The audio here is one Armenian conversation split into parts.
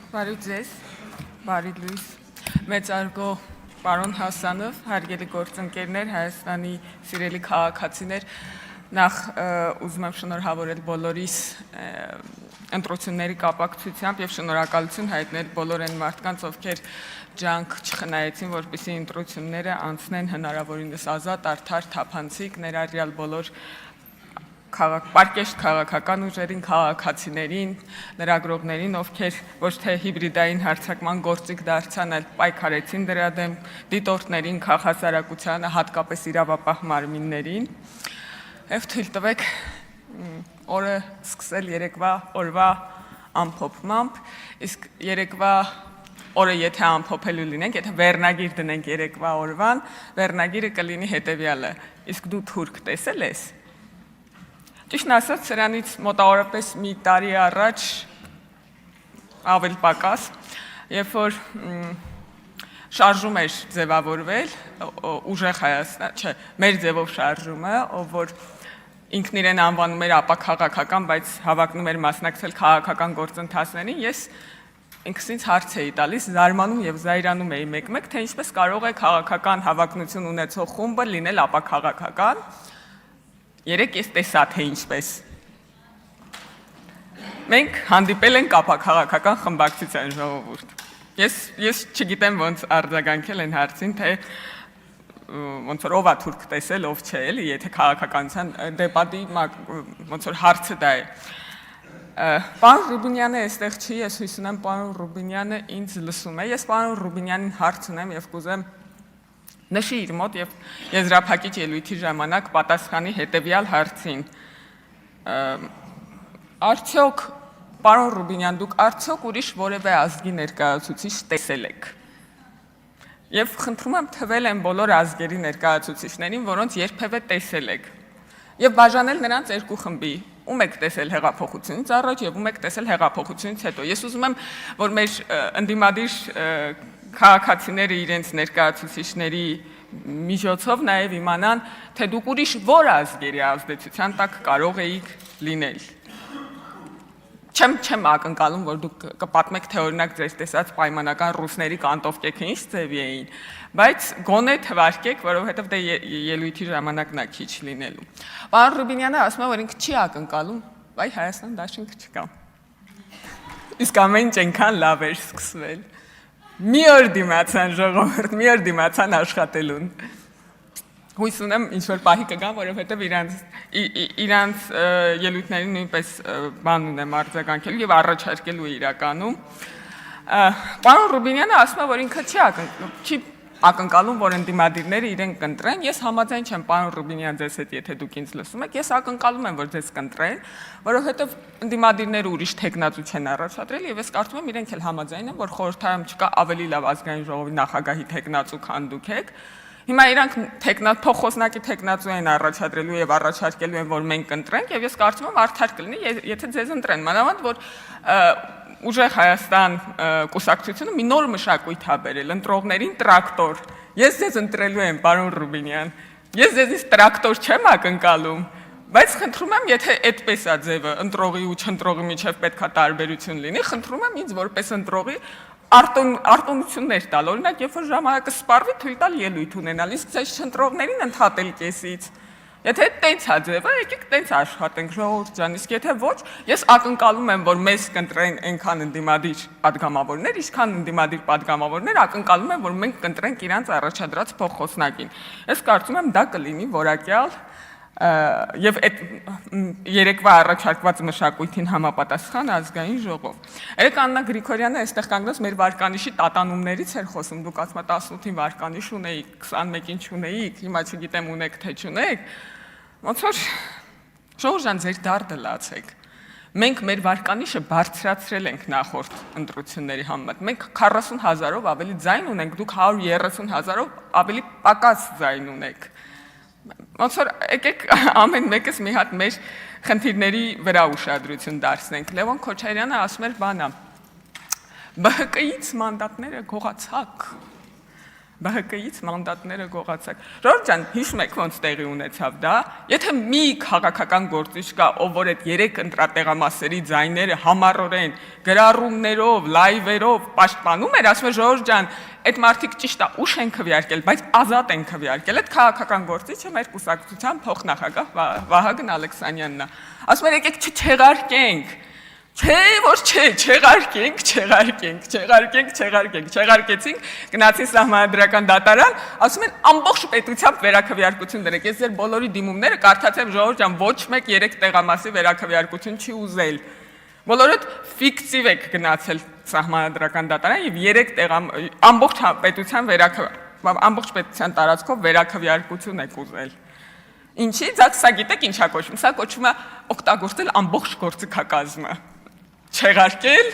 Բարի ձեզ, բարի լույս, մեծարգո պարոն Հասանով, հարգելի գործընկերներ, Հայաստանի սիրելի քաղաքացիներ, նախ ուզում եմ շնորհավորել բոլորիս ընտրությունների կապակցությամբ եւ շնորհակալություն հայտնել բոլոր այն մարդկանց, ովքեր ջանք չխնայեցին, որպեսզի ընտրությունները անցնեն հնարավորինս ազատ, արդար, թափանցիկ, ներառյալ բոլոր պարկեշտ քաղաքական ուժերին, քաղաքացիներին, լրագրողներին, ովքեր ոչ թե հիբրիդային հարձակման գործիք դարձան, այլ պայքարեցին դրա դեմ, դիտորդներին, քաղաքասարակությանը, հատկապես իրավապահ մարմիններին։ Եվ թույլ տվեք օրը սկսել երեկվա օրվա ամփոփմամբ, իսկ երեկվա օրը եթե ամփոփելու լինենք, եթե վերնագիր դնենք երեկվա օրվան, վերնագիրը կլինի հետևյալը. իսկ դու թուրք տեսել ես։ Ճիշտն ասած, սրանից մոտավորապես մի տարի առաջ ավել պակաս, երբ որ շարժում էր ձևավորվել, ուժեղ Հայաստան, չէ, մեր ձևով շարժումը, ով որ ինքն իրեն անվանում էր ապաքաղաքական, բայց հավակնում էր մասնակցել քաղաքական գործընթացներին, ես ինքս ինձ հարց էի տալիս, զարմանում եւ զայրանում էի մեկ-մեկ, թե ինչպես կարող է քաղաքական հավակնություն ունեցող խումբը լինել ապաքաղաքական։ Երեք ես տեսա թե ինչպես։ Մենք հանդիպել ենք ապաքաղաքական խմբակցության ժողովուրդ։ Ես չգիտեմ ոնց արձագանքել են հարցին, թե ոնց որ ով է թուրք տեսել, ով չէ, էլի, եթե քաղաքականության դեպատի ոնց որ հարցը դա է։ Պարոն Ռուբինյանը այստեղ չի, ես հույս ունեմ պարոն Ռուբինյանը ինձ լսում է։ Ես պարոն Ռուբինյանին հարց ունեմ եւ կուզեմ նշի իր մոտ եւ եզրափակիչ ելույթի ժամանակ պատասխանի հետեւյալ հարցին. Արդյոք պարոն Ռուբինյան, դուք արդյոք ուրիշ որևէ ազգի ներկայացուցիչ տեսել եք։ Եվ խնդրում եմ թվել են բոլոր ազգերի ներկայացուցիչներին, որոնց երբևէ տեսել եք։ Եվ բաժանել նրանց երկու խմբի։ Ում եք տեսել հեղափոխությունից առաջ եւ ում եք տեսել հեղափոխությունից հետո։ Ես ուզում եմ, որ մեր ընդդիմադիր քաղաքացիները իրենց ներկայացուցիչների միջոցով նաև իմանան, թե դուք ուրիշ որ ազգերի ազդեցության տակ կարող էիք լինել։ Չեմ ակնկալում, որ դուք կպատմեք, թե օրինակ ձեր տեսած պայմանական ռուսների կանտովկեքը ինչ ձևի էին, բայց գոնե թվարկեք, որովհետև դե ելույթի ժամանակն է քիչ լինելու։ Պարոն Ռուբինյանը ասում է, որ ինքը չի ակնկալում, բայ Հայաստան դաշինք չկա։ Իսկ ամեն ինչ այնքան լավ էր սկսվել։ Մի օր դիմացան ժողովուրդ, մի օր դիմացան աշխատելուն։ Հույս ունեմ ինչ-որ պահի կգան, որովհետև իրանց ելույթների նույնպես բան ունեմ արձագանքելու եւ առաջարկելու իրականում։ Պարոն Ռուբինյանը ասում է, որ ինքը չի ակնկալում, որ ընդդիմադիրները իրեն կընտրեն։ Ես համաձայն չեմ, պարոն Ռուբինյան, ձեզ հետ, եթե դուք ինձ լսում եք, ես ակնկալում եմ, որ ձեզ կընտրեն, որովհետև ընդդիմադիրները ուրիշ թեկնածու չեն առաջադրել եւ ես կարծում եմ իրենք էլ համաձայն են, որ խորհրդարանում չկա ավելի լավ ազգային ժողովի նախագահի թեկնածու, քան դուք եք։ Հիմա իրանք փոխոսնակի թեկնածու են առաջադրելու եւ առաջարկելու են, որ մենք կընտրենք եւ ես կարծում եմ արդար կլինի, եթե ձեզ ընտրեն, մանավանդ որ Ուժեղ Հայաստան կուսակցությունը մի նոր մշակույթ է բերել, ընտրողներին տրակտոր։ Ես ձեզ ընտրելու եմ, պարոն Ռուբինյան, ես ձեզից տրակտոր չեմ ակնկալում, բայց խնդրում եմ, եթե այդպես է ձևը, ընտրողի ու չընտրողի միջև պետք է տարբերություն լինի, խնդրում եմ ինձ որպես ընտրողի արտոնություններ տալ, օրինակ, երբ որ ժամանակը սպառվի, թույլ տալ ելույթ ունենալ, իսկ ձեզ չընտրողներին ընդհատել կեսից։ Եթե տենց է ձևը, եկեք տենց աշխատենք, ժողովուրդ ջան, իսկ եթե ոչ, ես ակնկալում եմ, որ մեզ կընտրեն այնքան ընդդիմադիր падգամավորներ, ինչքան ընդդիմադիր падգամավորներ ակնկալում են, որ մենք կընտրենք իրանց առաջադրած փոխոսնակին։ Ես կարծում եմ դա կլինի որակյալ եւ այդ երեկվա առաջարկված մշակույթին համապատասխան ազգային ժողով։ Երեք Աննա Գրիգորյանը այստեղ կանգնած մեր վարկանիշի տատանումներից էր խոսում, դուք ասում եք 18-ին վարկանիշ ունեիք, 21-ին չունեիք, հիմա չգիտեմ ունեք թե չունեք։ Ոնց որ ժողովուրդ ջան, ձեր դարդը լացեք։ Մենք մեր վարկանիշը բարձրացրել ենք նախորդ ընտրությունների համեմատ։ Մենք 40,000-ով ավելի ձայն ունենք, դուք 130,000-ով ավելի պակաս ձայն ունեք։ Ոնց որ եկեք ամեն մեկս մի հատ մեր խնդիրների վրա ուշադրություն դարձնենք։ Լևոն Քոչարյանը ասում էր բանա. ԲՀԿ-ից մանդատները գողացակ։ ԲՀԿ-ից մանդատները գողացակ։ Ժողովուրդ ջան, հիշում եք ոնց տեղի ունեցավ դա։ Եթե մի քաղաքական գործիչ կա, ով որ այդ 3 ընտրատեղամասերի ձայները համառորեն գրառումներով, լայվերով պաշտպանում էր, ասում էր ժողովուրդ ջան, այդ մարդիկ ճիշտ է, ուշ են քվեարկել, բայց ազատ են քվեարկել։ Այդ քաղաքական գործիչը մեր կուսակցության փոխնախագահ Վահագն Ալեքսանյանն է։ Ասում էր եկեք չչեղարկենք։ Չէ, որ չէ, չեղարկեցինք, գնացին սահմանադրական դատարան, ասում են ամբողջ պետությամբ վերաքվեարկություն դրեք։ Ես ձեր բոլորի դիմումները կարդացեմ, ժողովուրդ ջան, ոչ մեկ 3 տեղամասի վերաքվեարկություն չի ուզել։ Բոլորդ ֆիկտիվ եք գնացել սահմանադրական դատարան եւ 3 ամբողջ պետության տարածքով վերաքվեարկություն եք ուզել։ Ինչի՞, սա գիտեք ինչա կոչվում։ Սա կոչվում է օգտագործել ամբողջ գործիքակազմը։ Չեղարկել,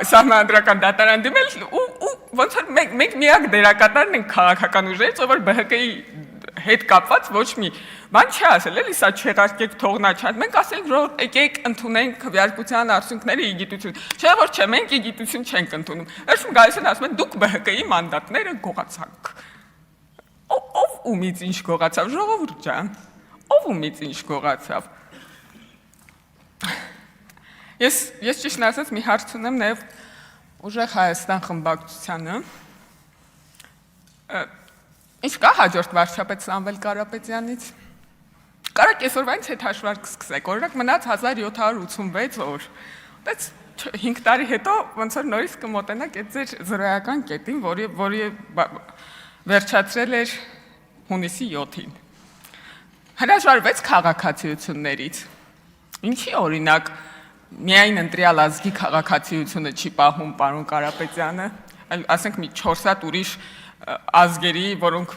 սահմանադրական դատարան դիմել ու ոնց որ մենք միակ դերակատարն ենք քաղաքական ուժերից, ով որ ԲՀԿ-ի հետ կապված ոչ մի բան չի ասել, էլի սա չեղարկեք թողնա չան։ Մենք ասենք ժողովուրդ եկեք ընդունենք քվեարկության արդյունքները իգիտություն։ Չէ որ չէ, մենք իգիտություն չենք ընդունում։ Այսինքն գալիս են ասում են դուք ԲՀԿ-ի մանդատները գողացաք։ Ով ումից ինչ գողացավ, ժողովուրդ ջան։ Ով ումից ինչ գողացավ։ Ես ճիշտն ասած մի հարց ունեմ նաև ուժեղ Հայաստան խմբակցությանը։ Ինչ կա հաջորդ վարչապետ Սամվել Կարապետյանից։ Կարա կեսօրվանից հետ հաշվարկ սկսեք, օրինակ մնաց 1786 օր։ Դից 5 տարի հետո ոնց որ նորից կմոտենաք այդ ձեր զրոյական կետին, որի վերջացրել էր հունիսի 7-ին։ Հրաժարվեց քաղաքացիություններից։ Ինչի օրինակ միայն ընտրյալ ազգի քաղաքացիությունը չի պահում պարոն Կարապետյանը, այլ ասենք մի 4 հատ ուրիշ ազգերի, որոնք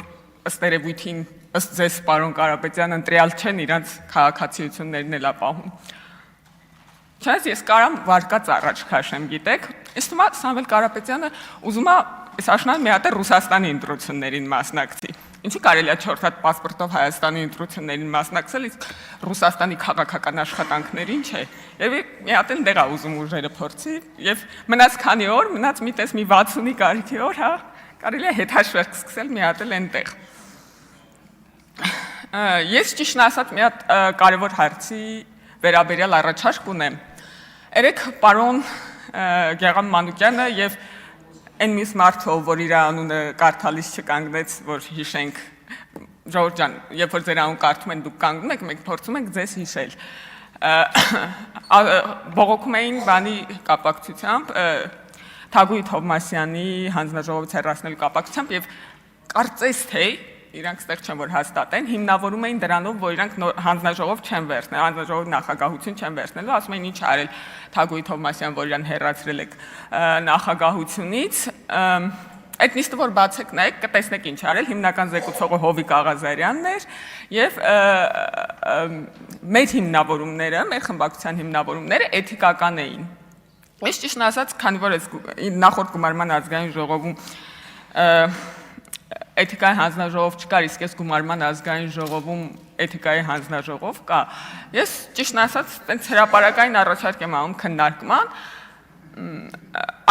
ըստ երևույթին, ըստ ձեզ պարոն Կարապետյան ընտրյալ չեն, իրանց քաղաքացիություններն էլ է պահում։ Չնայած ես կարամ վարկած առաջ քաշեմ, գիտեք, ես թվում է Սամվել Կարապետյանը ուզում է այս աշնան մի հատ Ռուսաստանի ընտրություններին մասնակցի։ Ինչի կարելի է 4 հատ պասպորտով Հայաստանի ընտրություններին մասնակցել, իսկ Ռուսաստանի քաղաքական աշխատանքներին չէ։ Եվ մի հատ էլ դեղա ուզում ուժերը փորձի, եւ մնաց քանի օր, մնաց մի տես մի 60-ի կարիքի օր, հա, կարելի է հետ հաշվարկ սկսել մի հատ էլ այնտեղ։ Ես ճիշտն ասած մի հատ կարևոր հարցի վերաբերյալ առաջարկ ունեմ։ Երեք պարոն Գեղամ Մանուկյանը եւ այն մյուս մարդը, որ իր անունը կարդալիս չկանգնեց, որ հիշենք, ժողովուրդ ջան, երբ որ ձեր անուն կարդում են դուք կանգնում եք, մենք փորձում ենք ձեզ հիշել։ Բողոքում էին բանի կապակցությամբ, Թագուհի Թովմասյանի հանձնաժողովից հեռացնելու կապակցությամբ եւ կարծես թե իրանք ստեղ չեն որ հաստատեն, հիմնավորում էին դրանով, որ իրանք հանձնաժողով չեն վերցնել, հանձնաժողովի նախագահություն չեն վերցնելու, ասում էին ինչ արել Թագուհի Թովմասյան, որ իրան հեռացրել եք նախագահությունից, այդ նիստը որ բացեք նայեք, կտեսնեք ինչ արել, հիմնական զեկուցողը Հովիկ Աղազարյանն էր եւ մեր հիմնավորումները, մեր խմբակցության հիմնավորումները էթիկական էին։ Ես ճիշտն ասած, քանի որ ես նախորդ գումարման ազգային ժողովում էթիկայի հանձնաժողով չկար, իսկ ես գումարման ազգային ժողովում էթիկայի հանձնաժողով կա։ Ես ճիշտն ասած, տենց հրապարակային առաջարկ եմ անում քննարկման,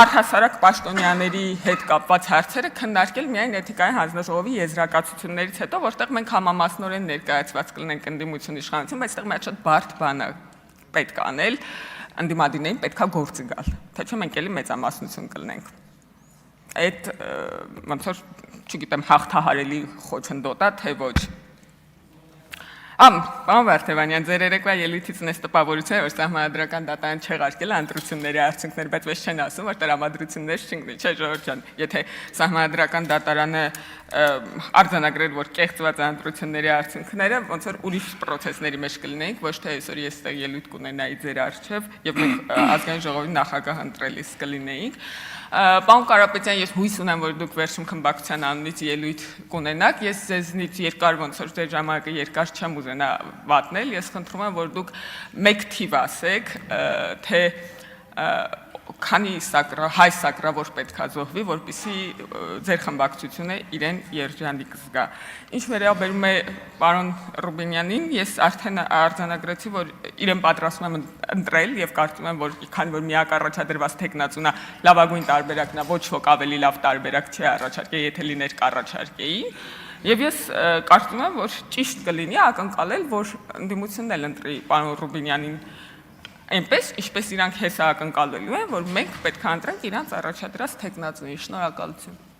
առհասարակ պաշտոնյաների հետ կապված հարցերը քննարկել միայն էթիկայի հանձնաժողովի եզրակացություններից հետո, որտեղ մենք համամասնորեն ներկայացված կլինենք ընդդիմություն իշխանություն, բայց այդտեղ մի հատ շատ բարդ բան է պետք անել, ընդդիմադիրներին պետքա գործի գալ, թե չէ մենք էլի մեծամասնություն կլինենք։ Այդ ոնց որ չգիտեմ հաղթահարելի խոչընդոտ է, թե ոչ։ Պարոն Վարդևանյան, ձեր երեկվա ելույթից ունես տպավորություն, որ սահմանադրական դատարան չեղարկել է ընտրությունների արդյունքները, բայց ոչ չեն ասում, որ տրամադրություններ չընկնի, չէ՞ ժողովուրդ ջան, եթե սահմանադրական դատարանը արձանագրեր, որ կեղծված է ընտրությունների արդյունքները, ոնց որ ուրիշ պրոցեսների մեջ կլինեինք, ոչ թե այսօր ես այստեղ ելույթ կունենայի ձեր առջև եւ մենք ազգային ժողովի նախագահ ընտրելիս կլինեինք։ Պարոն Կարապետյան, ես հույս ունեմ, որ դուք վերջում խմբակցության անունից ելույթ կունենաք, ես ձեզնից երկար ոնց որ ձեր ժամանակը երկար չեմ ուզենա վատնել, ես խնդրում եմ, որ դուք մեկ թիվ ասեք, թե քանի հայ սակրավոր պետք է զոհվի, որպեսզի ձեր խմբակցությունը իրեն երջանիկ զգա։ Ինչ վերաբերում է պարոն Ռուբինյանին, ես արդեն արձանագրեցի, որ իրեն պատրաստում եմ ընտրել եւ կարծում եմ, որ քանի որ միակ առաջադրված թեկնածունը լավագույն տարբերակն է, ոչ ոք ավելի լավ տարբերակ չի առաջարկել, եթե լիներ կառաջարկեի։ Եվ ես կարծում եմ, որ ճիշտ կլինի ակնկալել, որ ընդդիմությունն էլ ընտրի պարոն Ռուբինյանին այնպես, ինչպես իրանք հեսա ակնկալելու են, որ մենք պետք է ընտրենք իրանց առաջադրած թեկնածուին։ Շնորհակալություն։